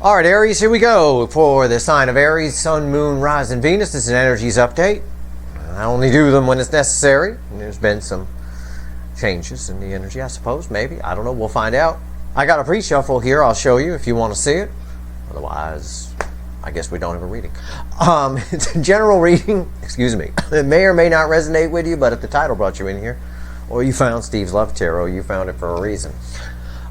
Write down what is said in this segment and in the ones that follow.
All right, Aries, here we go for the sign of Aries, Sun, Moon, Rising, Venus. This is an energies update. I only do them when it's necessary. There's been some changes in the energy, I suppose, maybe. I don't know. We'll find out. I got a pre-shuffle here. I'll show you if you want to see it. Otherwise, I guess we don't have a reading. It's a general reading. Excuse me. It may or may not resonate with you, but if the title brought you in here, or you found Steve's Love Tarot, you found it for a reason.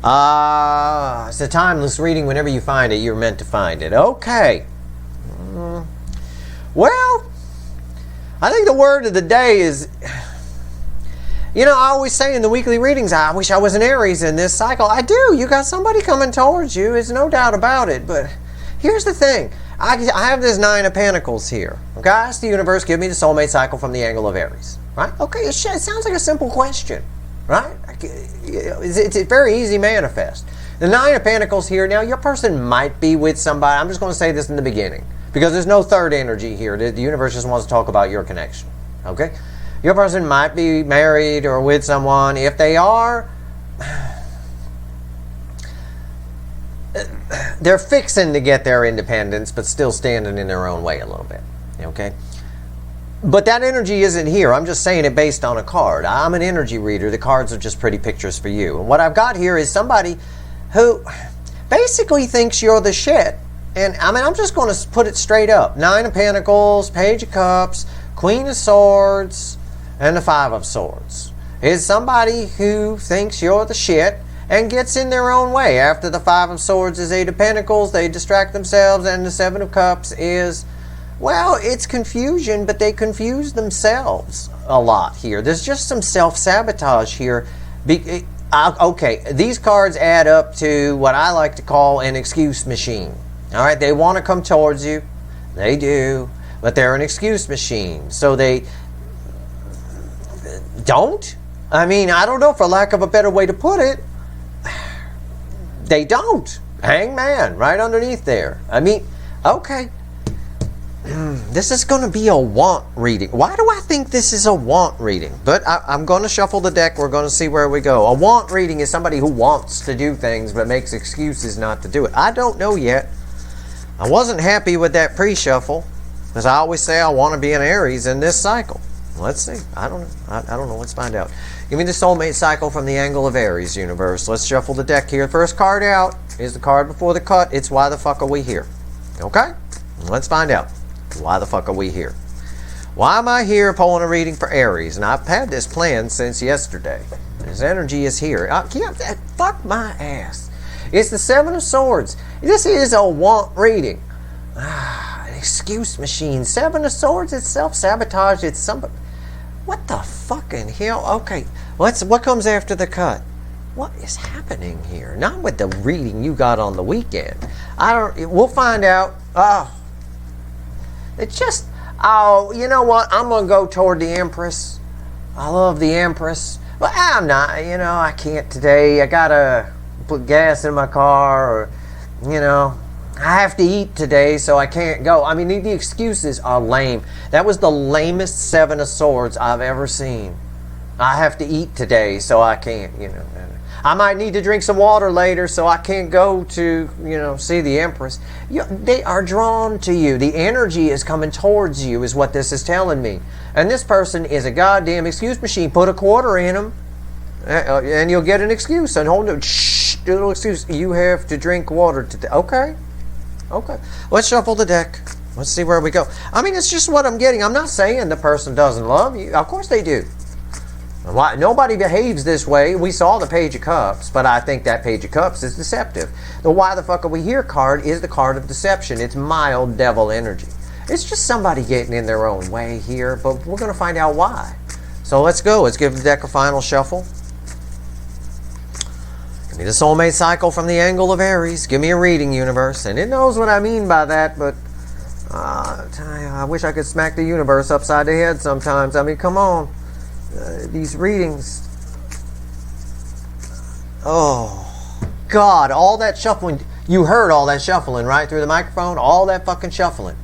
It's a timeless reading. Whenever you find it, you're meant to find it. Okay. Well, I think the word of the day is, you know, I always say in the weekly readings, I wish I was an Aries in this cycle. I do. You got somebody coming towards you. There's no doubt about it. But here's the thing. I have this Nine of Pentacles here. Okay, I asked the universe, give me the soulmate cycle from the angle of Aries. Right? Okay, it sounds like a simple question. Right? It's a very easy manifest. The Nine of Pentacles here. Now, your person might be with somebody. I'm just going to say this in the beginning, because there's no third energy here. The universe just wants to talk about your connection. Okay? Your person might be married or with someone. If they are, they're fixing to get their independence, but still standing in their own way a little bit. Okay? But that energy isn't here. I'm just saying it based on a card. I'm an energy reader. The cards are just pretty pictures for you. And what I've got here is somebody who basically thinks you're the shit. And I mean, I'm just going to put it straight up. Nine of Pentacles, Page of Cups, Queen of Swords, and the Five of Swords. Is somebody who thinks you're the shit and gets in their own way. After the Five of Swords is Eight of Pentacles, they distract themselves, and the Seven of Cups is, well, it's confusion, but they confuse themselves a lot here. There's just some self-sabotage here. Okay, these cards add up to what I like to call an excuse machine. All right, they want to come towards you. They do, but they're an excuse machine. So they don't. I mean, I don't know, for lack of a better way to put it, they don't. Hangman, right underneath there. I mean, okay. This is going to be a want reading. Why do I think this is a want reading? But I'm going to shuffle the deck. We're going to see where we go. A want reading is somebody who wants to do things but makes excuses not to do it. I don't know yet. I wasn't happy with that pre-shuffle, because I always say I want to be an Aries in this cycle. Let's see. I don't know. I don't know. Let's find out. Give me the soulmate cycle from the angle of Aries, universe. Let's shuffle the deck here. First card out is the card before the cut. It's Why the Fuck Are We Here? Okay? Let's find out. Why the fuck are we here? Why am I here pulling a reading for Aries? And I've had this planned since yesterday. This energy is here. Fuck my ass. It's the Seven of Swords. This is a want reading. An excuse machine. Seven of Swords, it's self-sabotage. It's somebody. What the fucking hell? Okay, what comes after the cut? What is happening here? Not with the reading you got on the weekend. We'll find out. It's just, you know what? I'm going to go toward the Empress. I love the Empress. But I'm not, I can't today. I got to put gas in my car, or, I have to eat today, so I can't go. I mean, the excuses are lame. That was the lamest Seven of Swords I've ever seen. I have to eat today, so I can't, I might need to drink some water later, so I can't go to, see the Empress. They are drawn to you. The energy is coming towards you, is what this is telling me. And this person is a goddamn excuse machine. Put a quarter in them, and you'll get an excuse. And hold it, little excuse. You have to drink water today. Okay. Let's shuffle the deck. Let's see where we go. I mean, it's just what I'm getting. I'm not saying the person doesn't love you. Of course they do. Nobody behaves this way. We saw the Page of Cups, but I think that Page of Cups is deceptive. The Why the Fuck Are We Here card is the card of deception. It's mild devil energy. It's just somebody getting in their own way here, but we're going to find out why. So let's go. Let's give the deck a final shuffle. Give me the soulmate cycle from the angle of Aries. Give me a reading, universe. And it knows what I mean by that, but I wish I could smack the universe upside the head sometimes. I mean, come on. These readings, oh God, all that shuffling. You heard all that shuffling right through the microphone. All that fucking shuffling.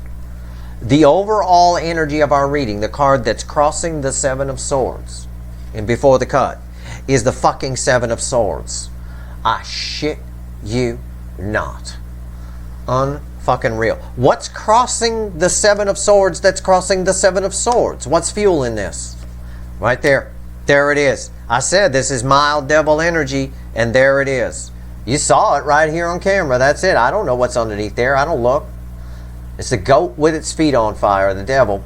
The overall energy of our reading, the card that's crossing the Seven of Swords and before the cut, is the fucking Seven of Swords. I shit you not. unfucking real. What's crossing the Seven of Swords that's crossing the Seven of Swords? What's fueling this? Right there. There it is. I said this is mild devil energy, and there it is. You saw it right here on camera. That's it. I don't know what's underneath there. I don't look. It's the goat with its feet on fire, the devil.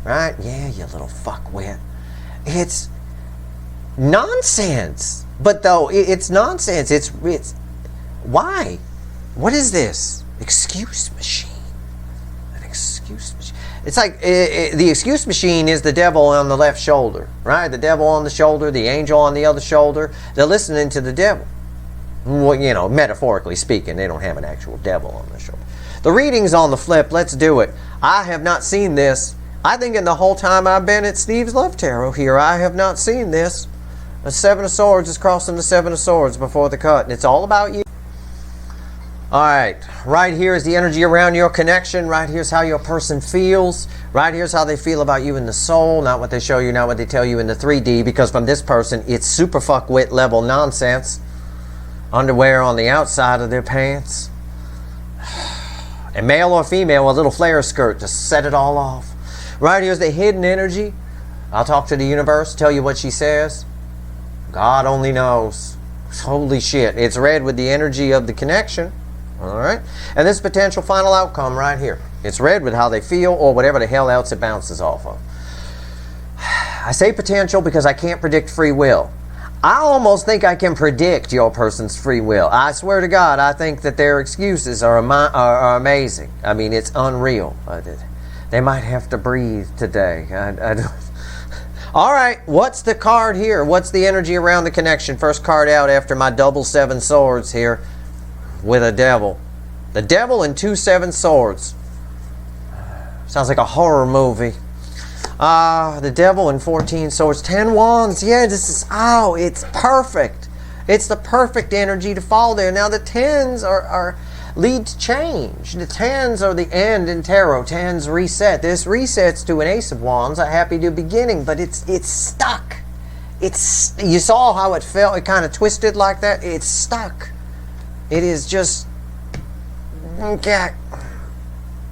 Right? Yeah, you little fuckwit. It's nonsense. But though, it's nonsense. It's why? What is this? Excuse machine. An excuse machine. It's like the excuse machine is the devil on the left shoulder, right? The devil on the shoulder, the angel on the other shoulder. They're listening to the devil. Well, you know, metaphorically speaking, they don't have an actual devil on their shoulder. The reading's on the flip. Let's do it. I have not seen this. I think in the whole time I've been at Steve's Love Tarot here, I have not seen this. The Seven of Swords is crossing the Seven of Swords before the cut, and it's all about you. Alright, right here is the energy around your connection. Right here's how your person feels. Right here's how they feel about you in the soul. Not what they show you, not what they tell you in the 3D. Because from this person, it's super fuckwit level nonsense. Underwear on the outside of their pants. And male or female, a little flare skirt to set it all off. Right here's the hidden energy. I'll talk to the universe, tell you what she says. God only knows. Holy shit. It's red with the energy of the connection. Alright? And this potential final outcome right here. It's red with how they feel or whatever the hell else it bounces off of. I say potential because I can't predict free will. I almost think I can predict your person's free will. I swear to God, I think that their excuses are amazing. I mean, it's unreal. They might have to breathe today. Alright, what's the card here? What's the energy around the connection? First card out after my double seven swords here. With a devil. The devil and 2 7 swords. Sounds like a horror movie. The devil and 14 swords. 10 wands. Yeah, this is, oh, it's perfect. It's the perfect energy to fall there. Now the 10s are lead to change. The 10s are the end in tarot. 10s reset. This resets to an ace of wands, a happy new beginning, but it's stuck. It's, you saw how it felt. It kind of twisted like that. It's stuck. It is just, okay.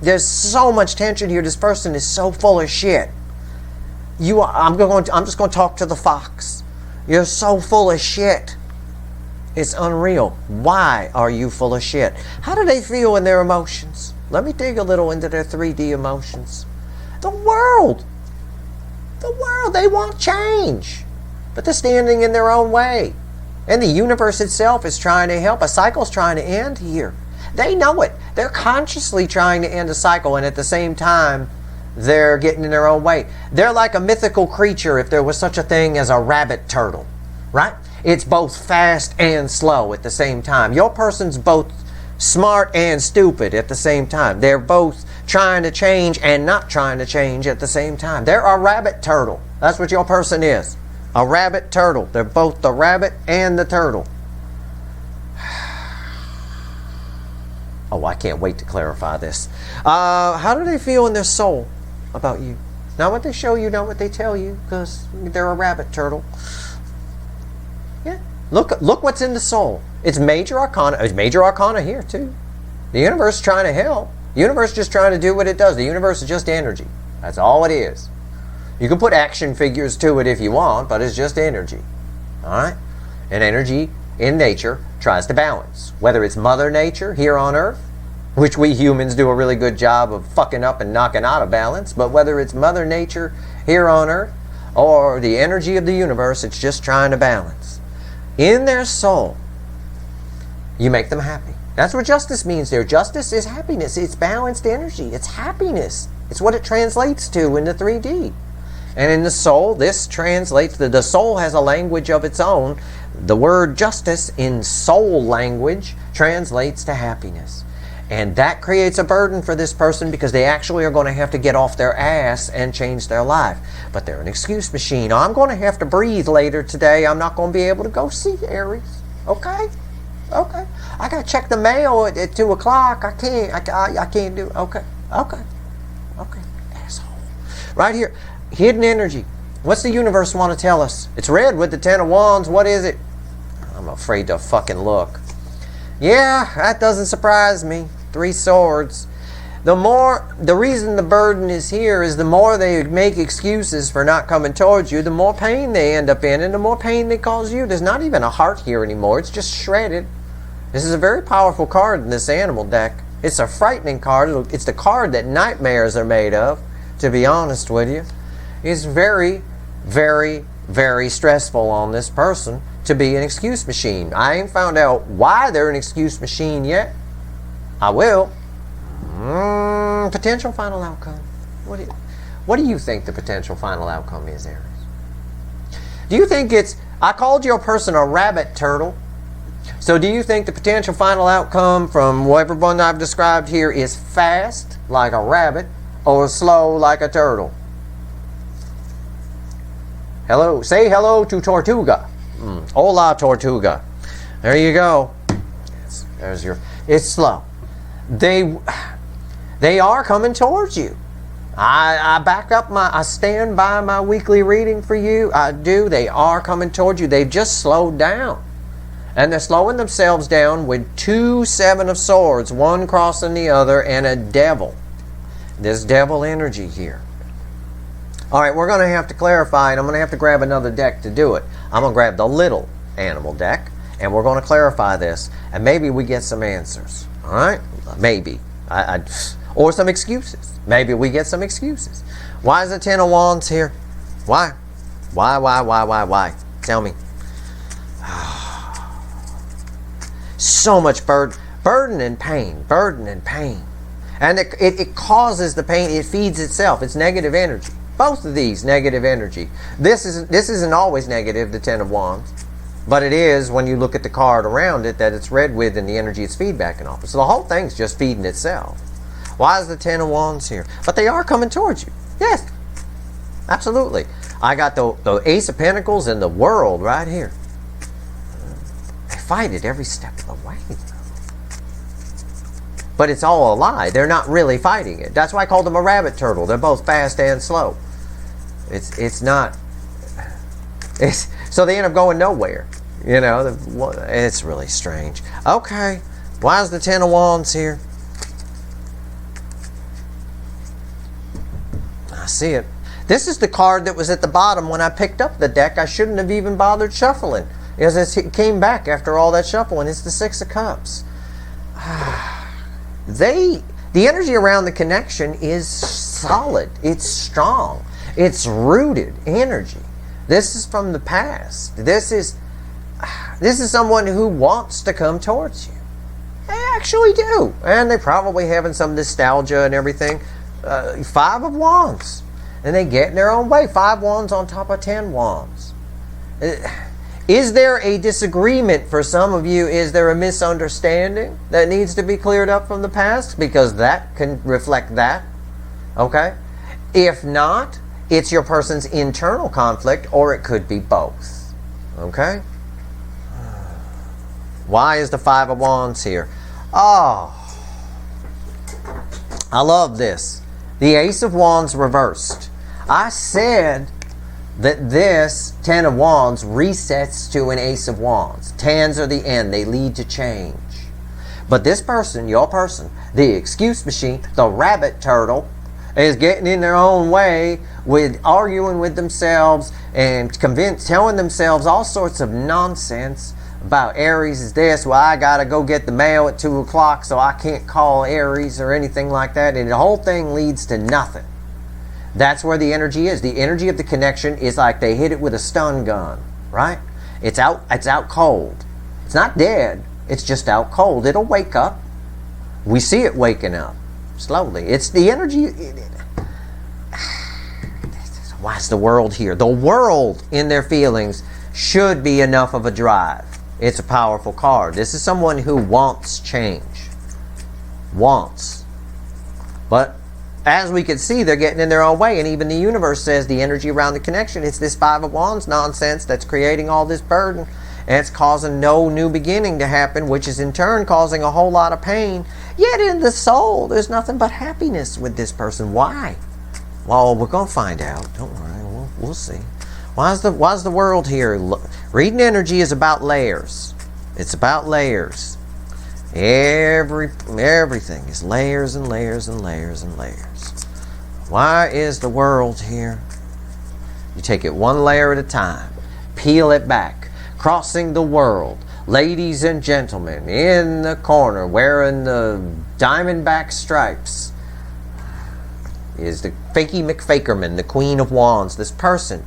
There's so much tension here. This person is so full of shit. I'm just going to talk to the fox. You're so full of shit. It's unreal. Why are you full of shit? How do they feel in their emotions? Let me dig a little into their 3D emotions. The world. The world. They want change. But they're standing in their own way. And the universe itself is trying to help. A cycle's trying to end here. They know it. They're consciously trying to end a cycle, and at the same time, they're getting in their own way. They're like a mythical creature if there was such a thing as a rabbit turtle, right? It's both fast and slow at the same time. Your person's both smart and stupid at the same time. They're both trying to change and not trying to change at the same time. They're a rabbit turtle. That's what your person is. A rabbit turtle. They're both the rabbit and the turtle. Oh, I can't wait to clarify this. How do they feel in their soul about you? Not what they show you, not what they tell you, because they're a rabbit turtle. Yeah. Look what's in the soul. It's major arcana. It's major arcana here, too. The universe is trying to help. The universe is just trying to do what it does. The universe is just energy. That's all it is. You can put action figures to it if you want, but it's just energy. Alright? And energy in nature tries to balance. Whether it's Mother Nature here on Earth, which we humans do a really good job of fucking up and knocking out of balance, but whether it's Mother Nature here on Earth or the energy of the universe, it's just trying to balance. In their soul, you make them happy. That's what justice means there. Justice is happiness. It's balanced energy. It's happiness. It's what it translates to in the 3D. And in the soul, this translates, the soul has a language of its own. The word justice in soul language translates to happiness. And that creates a burden for this person because they actually are going to have to get off their ass and change their life. But they're an excuse machine. I'm going to have to breathe later today. I'm not going to be able to go see Aries. Okay? Okay. I got to check the mail at 2 o'clock. I can't do it. Okay. Okay. Okay. Asshole. Right here. Hidden energy. What's the universe want to tell us? It's red with the 10 of wands. What is it? I'm afraid to fucking look. Yeah, that doesn't surprise me. 3 swords. The reason the burden is here is the more they make excuses for not coming towards you, the more pain they end up in, and the more pain they cause you. There's not even a heart here anymore. It's just shredded. This is a very powerful card in this animal deck. It's a frightening card. It's the card that nightmares are made of, to be honest with you. It's very, very, very stressful on this person to be an excuse machine. I ain't found out why they're an excuse machine yet. I will. Potential final outcome. What do you think the potential final outcome is, Aries? Do you think I called your person a rabbit turtle. So do you think the potential final outcome from whatever one I've described here is fast, like a rabbit, or slow, like a turtle? Hello. Say hello to Tortuga. Hola, Tortuga. There you go. It's slow. They are coming towards you. I stand by my weekly reading for you. I do. They are coming towards you. They've just slowed down. And they're slowing themselves down with 2 7 of swords, one crossing the other, and a devil. This devil energy here. All right, we're going to have to clarify, and I'm going to have to grab another deck to do it. I'm going to grab the little animal deck, and we're going to clarify this, and maybe we get some answers. All right? Maybe. Or some excuses. Maybe we get some excuses. Why is the 10 of Wands here? Why? Why? Tell me. So much burden and pain. And it causes the pain. It feeds itself. It's negative energy. Both of these, negative energy. This isn't always negative, the 10 of Wands. But it is when you look at the card around it that it's read with and the energy it's feedbacking off. So the whole thing's just feeding itself. Why is the 10 of Wands here? But they are coming towards you. Yes. Absolutely. I got the Ace of Pentacles and the World right here. They fight it every step of the way. But it's all a lie. They're not really fighting it. That's why I called them a rabbit turtle. They're both fast and slow. It's not. So they end up going nowhere. You know, it's really strange. Okay. Why is the 10 of Wands here? I see it. This is the card that was at the bottom when I picked up the deck. I shouldn't have even bothered shuffling, because it came back after all that shuffling. It's the 6 of Cups. The energy around the connection is solid. It's strong. It's rooted energy. This is from the past. This is someone who wants to come towards you. They actually do. And they're probably having some nostalgia and everything. 5 of Wands. And they get in their own way. 5 Wands on top of 10 Wands. Is there a disagreement for some of you? Is there a misunderstanding that needs to be cleared up from the past? Because that can reflect that. Okay? If not, it's your person's internal conflict, or it could be both. Okay? Why is the 5 of Wands here? Oh, I love this. The Ace of Wands reversed. I said that this 10 of Wands resets to an Ace of Wands. 10s are the end. They lead to change. But this person, your person, the excuse machine, the rabbit turtle, is getting in their own way with arguing with themselves and telling themselves all sorts of nonsense about Aries is this. Well, I got to go get the mail at 2 o'clock, so I can't call Aries or anything like that. And the whole thing leads to nothing. That's where the energy is. The energy of the connection is like they hit it with a stun gun, right? It's out cold. It's not dead. It's just out cold. It'll wake up. We see it waking up slowly. It's the energy. Why is the World here? The World in their feelings should be enough of a drive. It's a powerful card. This is someone who wants change. Wants. But as we can see, they're getting in their own way. And even the universe says the energy around the connection, it's this 5 of Wands nonsense that's creating all this burden. And it's causing no new beginning to happen, which is in turn causing a whole lot of pain. Yet in the soul, there's nothing but happiness with this person. Why? Well, we're going to find out. Don't worry. We'll see. Why is the World here? Reading energy is about layers. It's about layers. Everything is layers and layers and layers and layers. Why is the world here? You take it one layer at a time. Peel it back. Crossing the world. Ladies and gentlemen, in the corner, wearing the diamondback stripes, is the Fakey McFakerman, the Queen of Wands. This person.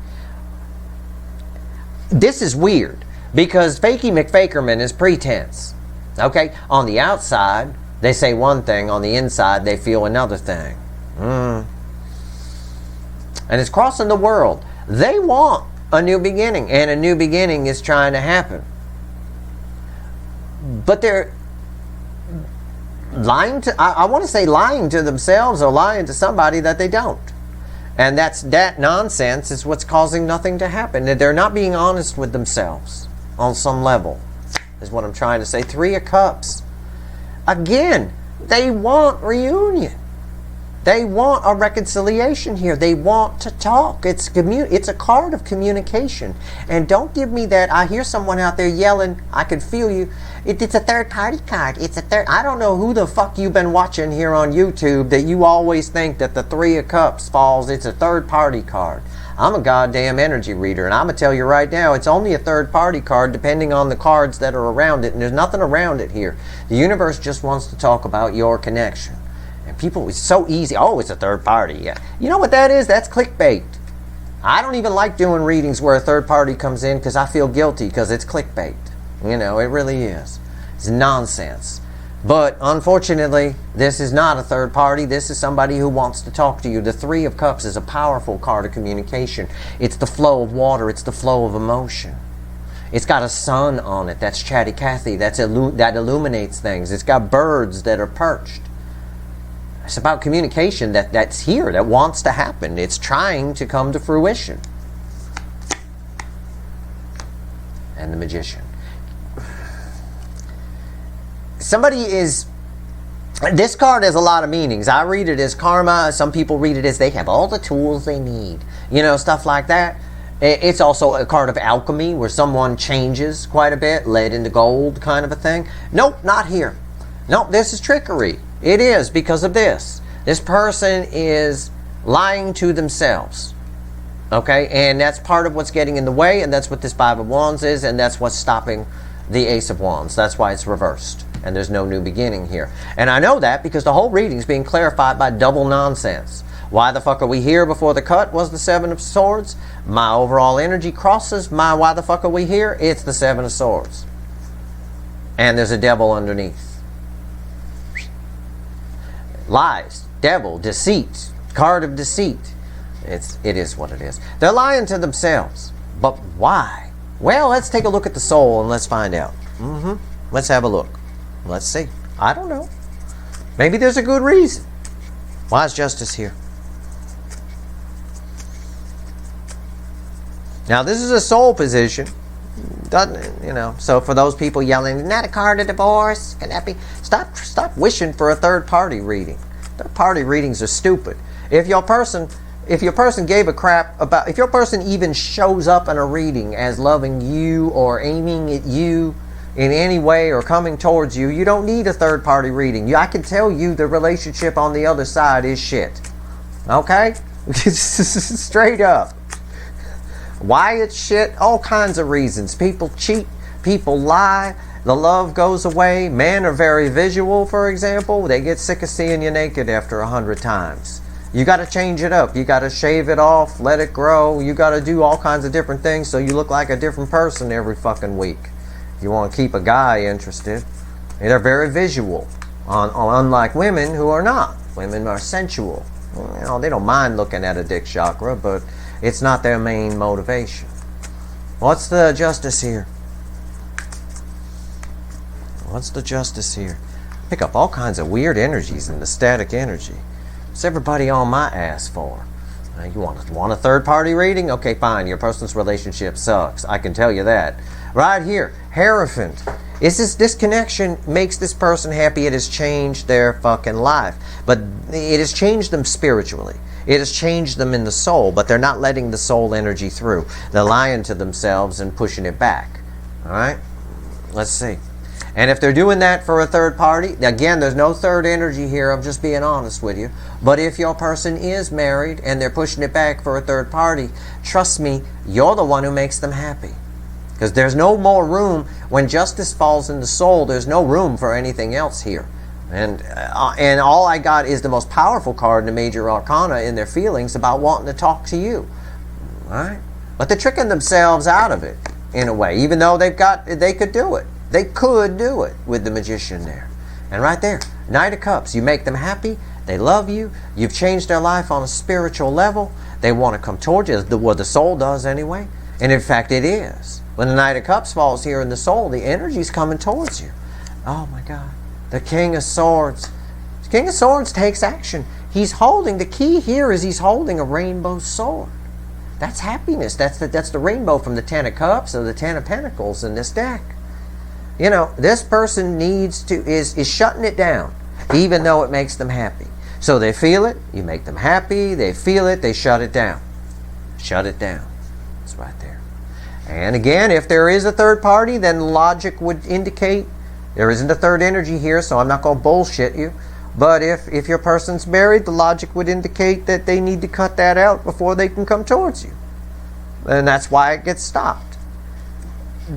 This is weird, because Fakey McFakerman is pretense. Okay? On the outside, they say one thing. On the inside, they feel another thing. And it's crossing the world. They want a new beginning, and a new beginning is trying to happen. But they're lying to, I want to say lying to themselves or lying to somebody that they don't. And that nonsense is what's causing nothing to happen. They're not being honest with themselves on some level, is what I'm trying to say. 3 of Cups. Again, they want reunion. They want a reconciliation here. They want to talk. It's a card of communication. And don't give me that. I hear someone out there yelling. I can feel you. It's a third party card. I don't know who the fuck you've been watching here on YouTube that you always think that the 3 of Cups falls. It's a third party card. I'm a goddamn energy reader, and I'm going to tell you right now, it's only a third party card depending on the cards that are around it. And there's nothing around it here. The universe just wants to talk about your connection. And people, it's so easy. Oh, it's a third party. Yeah. You know what that is? That's clickbait. I don't even like doing readings where a third party comes in because I feel guilty because it's clickbait. You know, it really is. It's nonsense. But unfortunately, this is not a third party. This is somebody who wants to talk to you. The 3 of Cups is a powerful card of communication. It's the flow of water. It's the flow of emotion. It's got a sun on it. That's Chatty Cathy. That illuminates things. It's got birds that are perched. It's about communication that's here, that wants to happen. It's trying to come to fruition. And the Magician. This card has a lot of meanings. I read it as karma. Some people read it as they have all the tools they need. You know, stuff like that. It's also a card of alchemy where someone changes quite a bit. Lead into gold kind of a thing. Nope, not here. Nope, this is trickery. It is because of this. This person is lying to themselves. Okay? And that's part of what's getting in the way, and that's what this 5 of Wands is, and that's what's stopping the Ace of Wands. That's why it's reversed. And there's no new beginning here. And I know that because the whole reading is being clarified by double nonsense. Why the fuck are we here before the cut was the 7 of Swords. My overall energy crosses my why the fuck are we here? It's the 7 of Swords. And there's a devil underneath. Lies, devil, deceit, card of deceit. It is what it is. They're lying to themselves. But why? Well, let's take a look at the soul and let's find out. Let's have a look. Let's see. I don't know. Maybe there's a good reason. Why is Justice here? Now, this is a soul position. Doesn't it? You know. So for those people yelling, isn't that a card of divorce? Can that be? Stop wishing for a third party reading. Third party readings are stupid. If your person gave a crap about, if your person even shows up in a reading as loving you or aiming at you in any way or coming towards you, you don't need a third party reading. I can tell you the relationship on the other side is shit. Okay? Straight up. Why it's shit? All kinds of reasons. People cheat. People lie. The love goes away. Men are very visual, for example. They get sick of seeing you naked after 100 times. You got to change it up. You got to shave it off, let it grow. You got to do all kinds of different things so you look like a different person every fucking week. If you want to keep a guy interested. And they're very visual, unlike women who are not. Women are sensual. You know, they don't mind looking at a dick chakra, but it's not their main motivation. What's the Justice here? What's the Justice here? Pick up all kinds of weird energies in the static energy. What's everybody on my ass for? You want a third party reading? Okay, fine. Your person's relationship sucks. I can tell you that. Right here, Hierophant. This connection makes this person happy. It has changed their fucking life. But it has changed them spiritually. It has changed them in the soul, but they're not letting the soul energy through. They're lying to themselves and pushing it back. All right? Let's see. And if they're doing that for a third party, again, there's no third energy here, I'm just being honest with you. But if your person is married and they're pushing it back for a third party, trust me, you're the one who makes them happy. Because there's no more room, when justice falls in the soul, there's no room for anything else here. And all I got is the most powerful card in the major arcana in their feelings about wanting to talk to you. All right? But they're tricking themselves out of it, in a way, even though they could do it. They could do it with the magician there. And right there, Knight of Cups, you make them happy, they love you, you've changed their life on a spiritual level, they want to come towards you, what the soul does anyway. And in fact, it is. When the Knight of Cups falls here in the soul, the energy's coming towards you. Oh my God. The King of Swords. The King of Swords takes action. He's holding, the key here is he's holding a rainbow sword. That's happiness. That's the rainbow from the Ten of Cups or the Ten of Pentacles in this deck. You know, this person is shutting it down, even though it makes them happy. So they feel it, you make them happy, they feel it, they shut it down. Shut it down. It's right there. And again, if there is a third party, then logic would indicate there isn't a third energy here, so I'm not going to bullshit you. But if your person's married, the logic would indicate that they need to cut that out before they can come towards you. And that's why it gets stopped.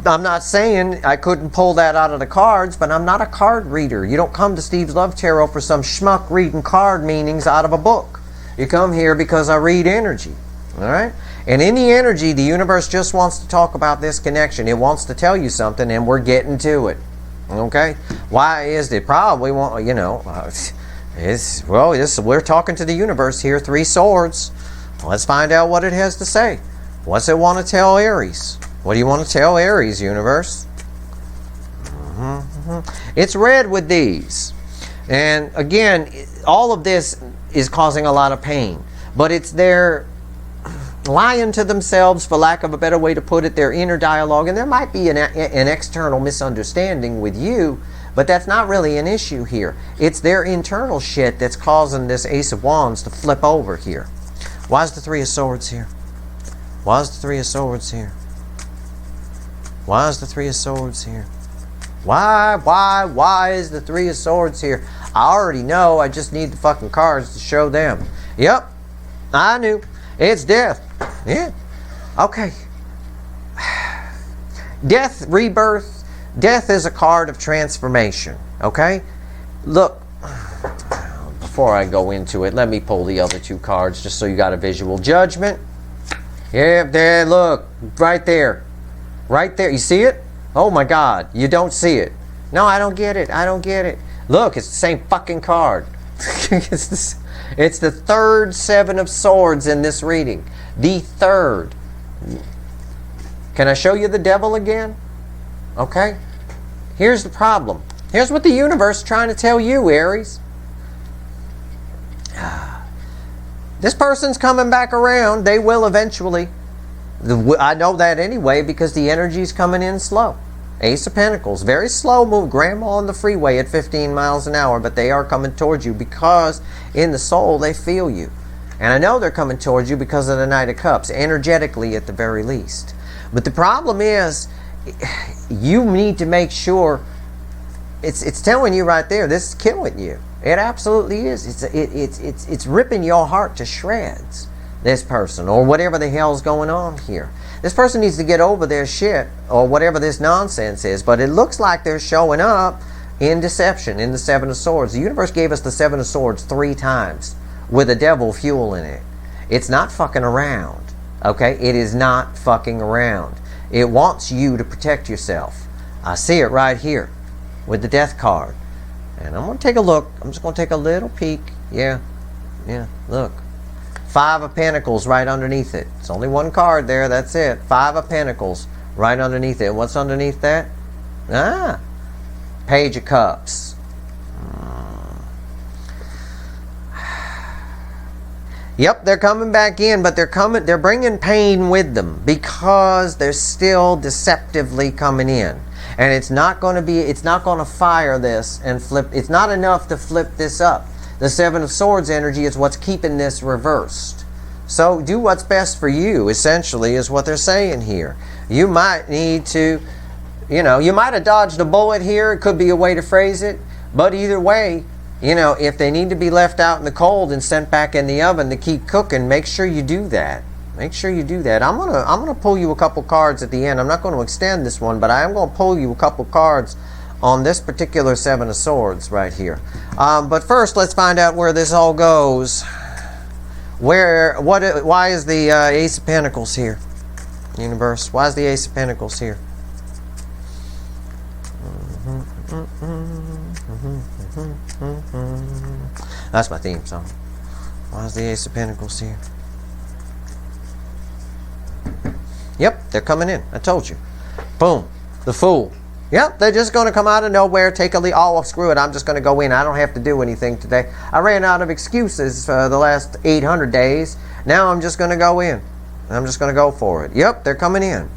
I'm not saying I couldn't pull that out of the cards, but I'm not a card reader. You don't come to Steve's Love Tarot for some schmuck reading card meanings out of a book. You come here because I read energy. All right? And in the energy, the universe just wants to talk about this connection. It wants to tell you something, and we're getting to it. Okay? Why is it? Probably won't, you know, we're talking to the universe here, Three Swords. Let's find out what it has to say. What's it want to tell Aries? What do you want to tell Aries, universe? It's red with these. And again, all of this is causing a lot of pain. But it's their lying to themselves, for lack of a better way to put it, their inner dialogue. And there might be an external misunderstanding with you, but that's not really an issue here. It's their internal shit that's causing this Ace of Wands to flip over here. Why is the Three of Swords here? Why is the Three of Swords here? Why is the Three of Swords here? Why is the Three of Swords here? I already know, I just need the fucking cards to show them. Yep, I knew. It's death. Yeah. Okay. Death, rebirth. Death is a card of transformation. Okay? Look, before I go into it, let me pull the other two cards just so you got a visual. Judgment. Yeah, there, look. Right there. Right there. You see it? Oh my God. You don't see it. No, I don't get it. I don't get it. Look, it's the same fucking card. It's the third Seven of Swords in this reading. The third. Can I show you the devil again? Okay? Here's the problem. Here's what the universe is trying to tell you, Aries. This person's coming back around. They will eventually. I know that anyway because the energy's coming in slow. Ace of Pentacles. Very slow move. Grandma on the freeway at 15 miles an hour, but they are coming towards you because in the soul they feel you. And I know they're coming towards you because of the Knight of Cups, energetically at the very least. But the problem is, you need to make sure, it's telling you right there, this is killing you. It absolutely is. It's ripping your heart to shreds, this person, or whatever the hell's going on here. This person needs to get over their shit, or whatever this nonsense is, but it looks like they're showing up in deception, in the Seven of Swords. The universe gave us the Seven of Swords 3 times, with the devil fueling it. It's not fucking around, okay? It is not fucking around. It wants you to protect yourself. I see it right here, with the Death card. And I'm going to take a look. I'm just going to take a little peek. Yeah, look. 5 of Pentacles right underneath it. It's only one card there, that's it. 5 of Pentacles right underneath it. What's underneath that? Page of Cups. Yep, they're coming back in, but they're bringing pain with them because they're still deceptively coming in. And it's not going to fire this and flip. It's not enough to flip this up. The Seven of Swords energy is what's keeping this reversed. So do what's best for you, essentially, is what they're saying here. You might need to You know, you might have dodged a bullet here. It could be a way to phrase it. But either way, you know, if they need to be left out in the cold and sent back in the oven to keep cooking, make sure you do that. Make sure you do that. I'm gonna pull you a couple cards at the end. I'm not going to extend this one, but I am going to pull you a couple cards on this particular Seven of Swords right here. But first, let's find out where this all goes. Why is the Ace of Pentacles here? Universe, why is the Ace of Pentacles here? That's my theme song. Why is the Ace of Pentacles here? Yep, they're coming in. I told you. Boom. The Fool. Yep, they're just going to come out of nowhere, take a lead. Oh, screw it. I'm just going to go in. I don't have to do anything today. I ran out of excuses for the last 800 days. Now I'm just going to go in. I'm just going to go for it. Yep, they're coming in.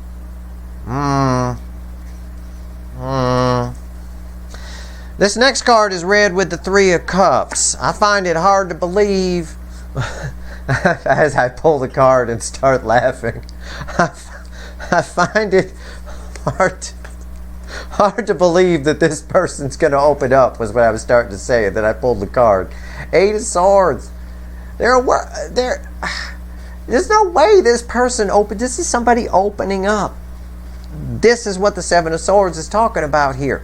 This next card is red with the Three of Cups. I find it hard to believe as I pull the card and start laughing. I find it hard to believe that this person's going to open up, was what I was starting to say, and then I pulled the card. Eight of Swords. There's no way this person opened. This is somebody opening up. This is what the Seven of Swords is talking about here.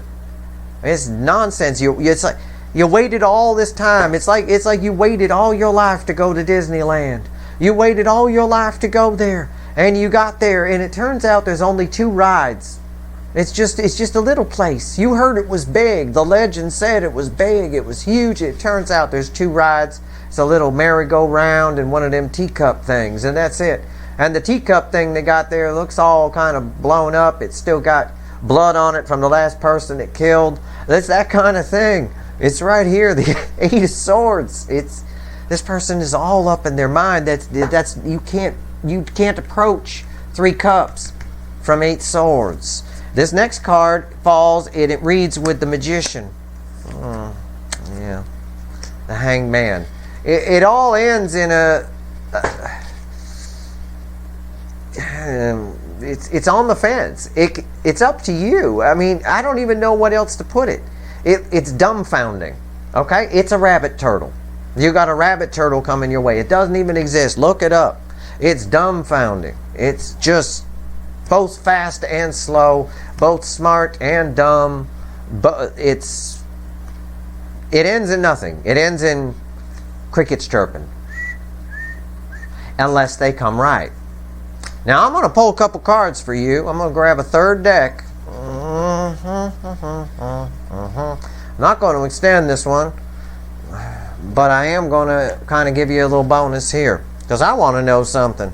It's nonsense. It's like you waited all this time. It's like you waited all your life to go to Disneyland. You waited all your life to go there, and you got there, and it turns out there's only 2 rides. It's just a little place. You heard it was big. The legend said it was big. It was huge. It turns out there's 2 rides. It's a little merry-go-round and one of them teacup things, and that's it. And the teacup thing they got there looks all kind of blown up. It's still got blood on it from the last person it killed. That's that kind of thing. It's right here, the Eight of Swords. This person is all up in their mind. That's you can't approach 3 cups from 8 swords. This next card falls, and it reads with the Magician. Yeah, the Hanged Man. It all ends in a. It's on the fence. It's up to you. I mean, I don't even know what else to put it. It's dumbfounding. Okay, it's a rabbit turtle. You got a rabbit turtle coming your way. It doesn't even exist. Look it up. It's dumbfounding. It's just both fast and slow, both smart and dumb. But it ends in nothing. It ends in crickets chirping, unless they come right. Now I'm going to pull a couple cards for you. I'm going to grab a third deck. I'm not going to extend this one, but I am going to kind of give you a little bonus here, because I want to know something.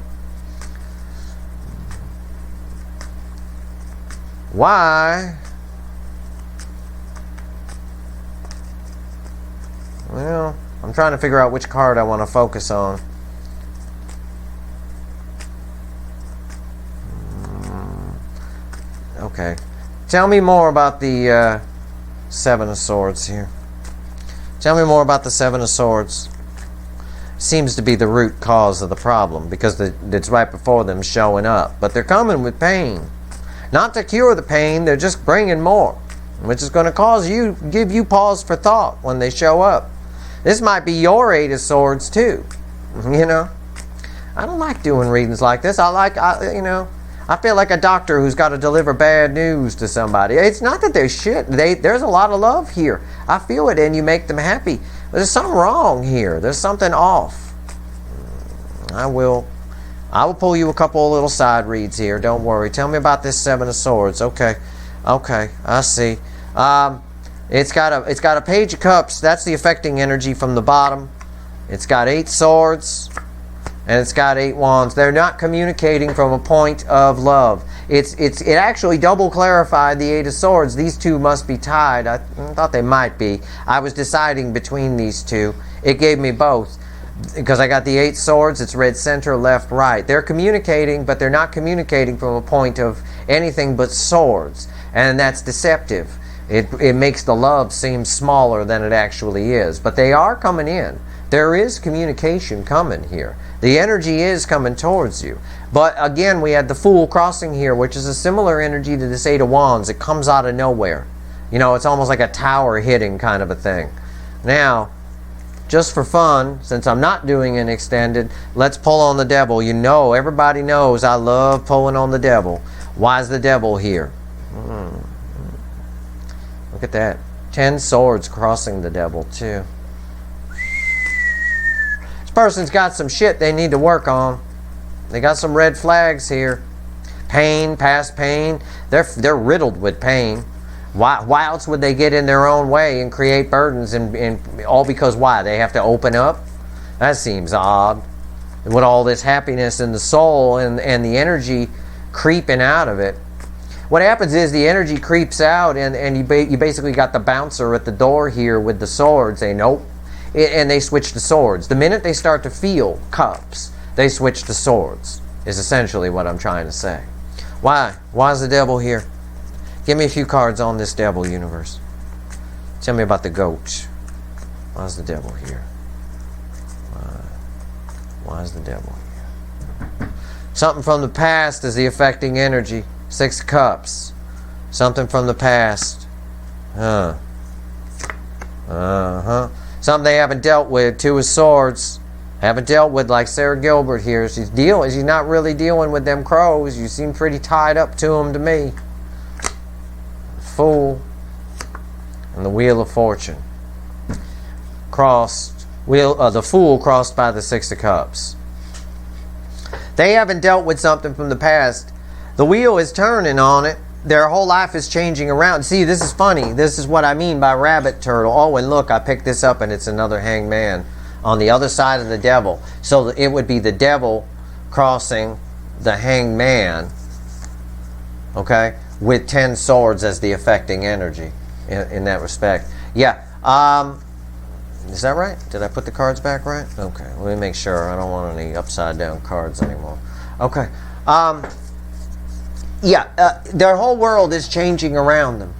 Why? Well, I'm trying to figure out which card I want to focus on. Okay. Tell me more about the Seven of Swords here. Tell me more about the Seven of Swords. Seems to be the root cause of the problem, because it's right before them showing up. But they're coming with pain. Not to cure the pain, they're just bringing more, which is going to give you pause for thought when they show up. This might be your Eight of Swords too. You know, I don't like doing readings like this. I feel like a doctor who's got to deliver bad news to somebody. It's not that they're shit. There's a lot of love here. I feel it, and you make them happy. But there's something wrong here. There's something off. I will pull you a couple of little side reads here. Don't worry. Tell me about this Seven of Swords. Okay, I see. It's got a Page of Cups. That's the affecting energy from the bottom. It's got 8 swords. And it's got 8 wands. They're not communicating from a point of love. It actually double clarified the 8 of Swords. These two must be tied. I thought they might be. I was deciding between these two. It gave me both. Because I got the 8 swords, it's red center, left, right. They're communicating, but they're not communicating from a point of anything but swords. And that's deceptive. It makes the love seem smaller than it actually is. But they are coming in. There is communication coming here. The energy is coming towards you. But again, we had the Fool crossing here, which is a similar energy to this Eight of Wands. It comes out of nowhere. You know, it's almost like a tower hitting kind of a thing. Now, just for fun, since I'm not doing an extended, let's pull on the Devil. You know, everybody knows I love pulling on the Devil. Why is the Devil here? Look at that. 10 swords crossing the Devil, too. This person's got some shit they need to work on. They got some red flags here. Pain, past pain. They're riddled with pain. Why else would they get in their own way and create burdens? And all because why? They have to open up? That seems odd. And with all this happiness in the soul and the energy creeping out of it. What happens is the energy creeps out and you basically got the bouncer at the door here with the swords saying nope. And they switch to swords. The minute they start to feel cups, they switch to swords, is essentially what I'm trying to say. Why? Why is the Devil here? Give me a few cards on this Devil, universe. Tell me about the goat. Why is the Devil here? Why is the Devil here? Something from the past is the affecting energy. 6 of Cups. Something from the past. Something they haven't dealt with. 2 of Swords. Haven't dealt with, like Sarah Gilbert here. She's not really dealing with them crows. You seem pretty tied up to them to me. Fool. And the Wheel of Fortune. Crossed. The Fool crossed by the 6 of Cups. They haven't dealt with something from the past. The wheel is turning on it. Their whole life is changing around. See, this is funny. This is what I mean by rabbit turtle. Oh, and look, I picked this up and it's another hangman on the other side of the Devil. So it would be the Devil crossing the hangman, okay, with 10 swords as the affecting energy in that respect. Yeah. Is that right? Did I put the cards back right? Okay. Let me make sure. I don't want any upside down cards anymore. Okay. Their whole world is changing around them.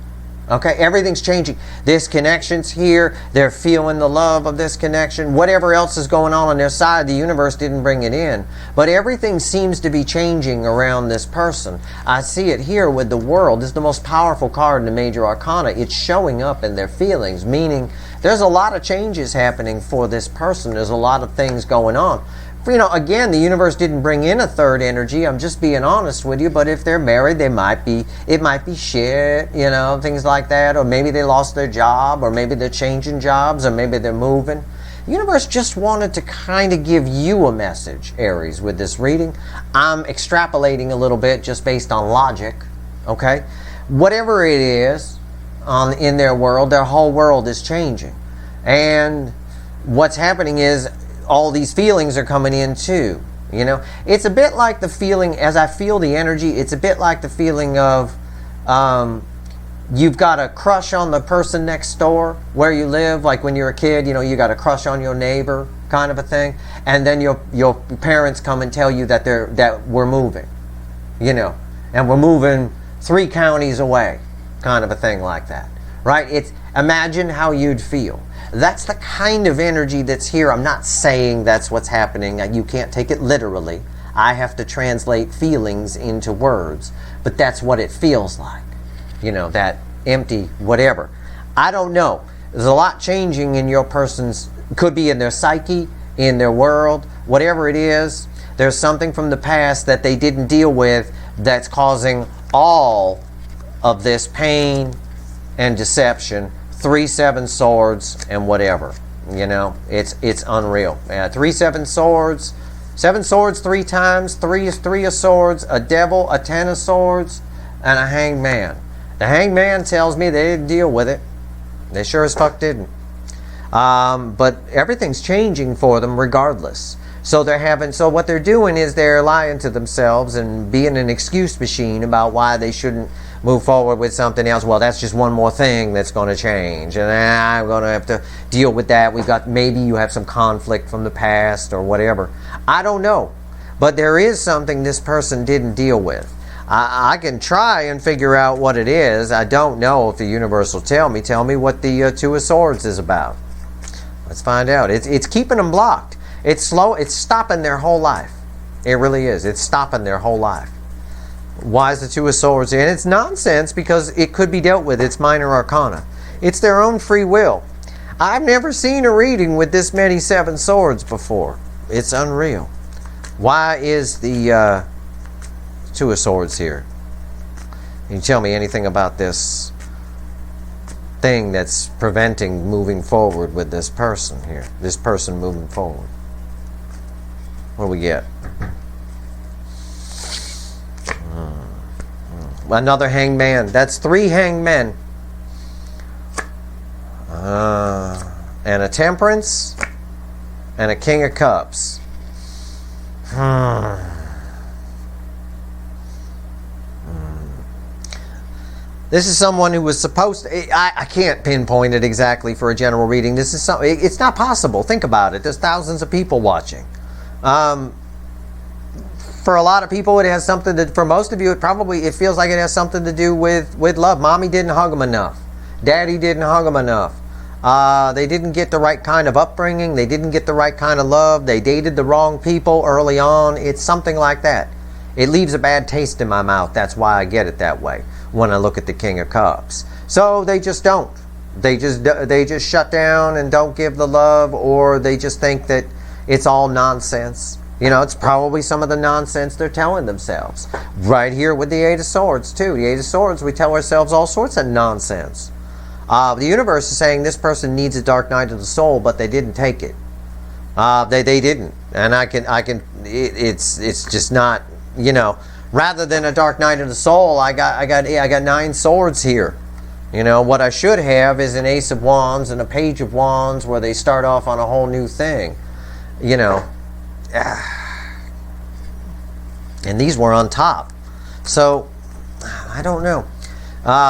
Okay, everything's changing. This connection's here. They're feeling the love of this connection. Whatever else is going on their side, the universe didn't bring it in. But everything seems to be changing around this person. I see it here with the World. This is the most powerful card in the Major Arcana. It's showing up in their feelings, meaning there's a lot of changes happening for this person. There's a lot of things going on. You know, again, the universe didn't bring in a third energy. I'm just being honest with you. But if they're married, it might be shit, you know, things like that. Or maybe they lost their job, or maybe they're changing jobs, or maybe they're moving. The universe just wanted to kind of give you a message, Aries, with this reading. I'm extrapolating a little bit just based on logic, okay? Whatever it is in their world, their whole world is changing. And what's happening is all these feelings are coming in too. You know, it's a bit like the feeling, as I feel the energy, it's a bit like the feeling of you've got a crush on the person next door where you live. Like when you're a kid, you know, you got a crush on your neighbor, kind of a thing. And then your parents come and tell you that we're moving, you know, and we're moving 3 counties away, kind of a thing like that, right? Imagine how you'd feel. That's the kind of energy that's here. I'm not saying that's what's happening. You can't take it literally. I have to translate feelings into words. But that's what it feels like. You know, that empty whatever. I don't know. There's a lot changing in your person's, could be in their psyche, in their world, whatever it is. There's something from the past that they didn't deal with that's causing all of this pain and deception. 3 7 swords and whatever, you know, it's unreal. 3 7 swords, 7 swords 3 times. 3 is 3 of swords, a Devil, a 10 of swords, and a hangman. The hangman tells me they didn't deal with it. They sure as fuck didn't. But everything's changing for them regardless. So what they're doing is they're lying to themselves and being an excuse machine about why they shouldn't move forward with something else. Well, that's just one more thing that's going to change, and I'm going to have to deal with that. Maybe you have some conflict from the past or whatever. I don't know, but there is something this person didn't deal with. I can try and figure out what it is. I don't know if the universe will tell me. Tell me what the Two of Swords is about. Let's find out. It's keeping them blocked. It's slow. It's stopping their whole life. It really is. It's stopping their whole life. Why is the Two of Swords here? And it's nonsense because it could be dealt with. It's minor arcana. It's their own free will. I've never seen a reading with this many Seven Swords before. It's unreal. Why is the Two of Swords here? Can you tell me anything about this thing that's preventing moving forward with this person here? This person moving forward. What do we get? Another hanged man. That's 3 hanged men. And a Temperance and a King of Cups. This is someone who was supposed to... I can't pinpoint it exactly for a general reading. This is something... It's not possible. Think about it. There's thousands of people watching. For a lot of people, it has something to... For most of you, it feels like it has something to do with love. Mommy didn't hug them enough. Daddy didn't hug them enough. They didn't get the right kind of upbringing. They didn't get the right kind of love. They dated the wrong people early on. It's something like that. It leaves a bad taste in my mouth. That's why I get it that way when I look at the King of Cups. So they just don't. They just shut down and don't give the love, or they just think that it's all nonsense. You know, it's probably some of the nonsense they're telling themselves. Right here with the Eight of Swords, too. The Eight of Swords, we tell ourselves all sorts of nonsense. The universe is saying this person needs a dark night of the soul, but they didn't take it. They didn't. And it's just not, you know, rather than a dark night of the soul, I got 9 swords here. You know, what I should have is an Ace of Wands and a Page of Wands where they start off on a whole new thing. You know, and these were on top. So, I don't know.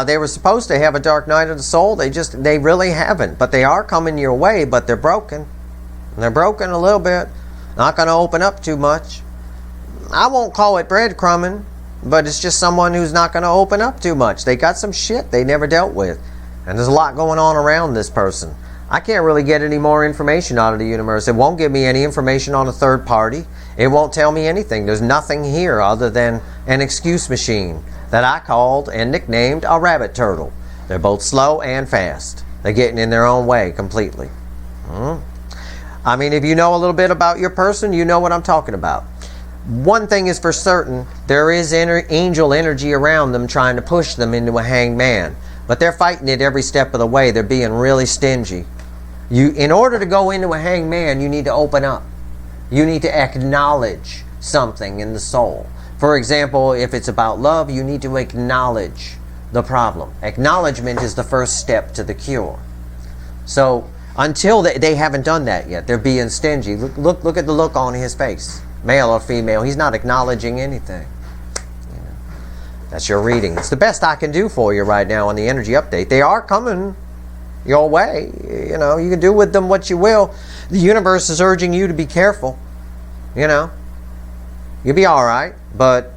They were supposed to have a dark night of the soul. They really haven't. But they are coming your way, but they're broken. They're broken a little bit. Not going to open up too much. I won't call it breadcrumbing, but it's just someone who's not going to open up too much. They got some shit they never dealt with. And there's a lot going on around this person. I can't really get any more information out of the universe. It won't give me any information on a third party. It won't tell me anything. There's nothing here other than an excuse machine that I called and nicknamed a rabbit turtle. They're both slow and fast. They're getting in their own way completely. I mean, if you know a little bit about your person, you know what I'm talking about. One thing is for certain, there is angel energy around them trying to push them into a hanged man. But they're fighting it every step of the way. They're being really stingy. In order to go into a hanged man, you need to open up. You need to acknowledge something in the soul. For example, if it's about love, you need to acknowledge the problem. Acknowledgement is the first step to the cure. So until they haven't done that yet, they're being stingy. Look at the look on his face. Male or female, he's not acknowledging anything. You know, that's your reading. It's the best I can do for you right now on the energy update. They are coming your way. You know, you can do with them what you will. The universe is urging you to be careful. You know, you'll be all right, but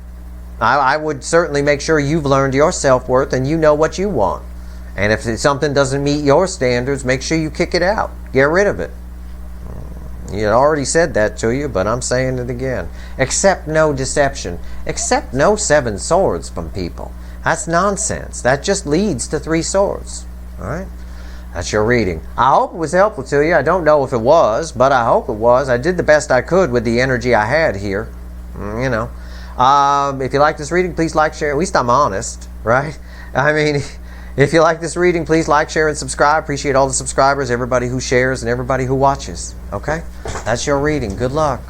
I would certainly make sure you've learned your self-worth and you know what you want. And if something doesn't meet your standards, make sure you kick it out. Get rid of it. You already said that to you, but I'm saying it again. Accept no deception. Accept no 7 swords from people. That's nonsense. That just leads to 3 swords. All right? That's your reading. I hope it was helpful to you. I don't know if it was, but I hope it was. I did the best I could with the energy I had here. You know. If you like this reading, please like, share. At least I'm honest, right? I mean, if you like this reading, please like, share, and subscribe. Appreciate all the subscribers, everybody who shares, and everybody who watches. Okay? That's your reading. Good luck.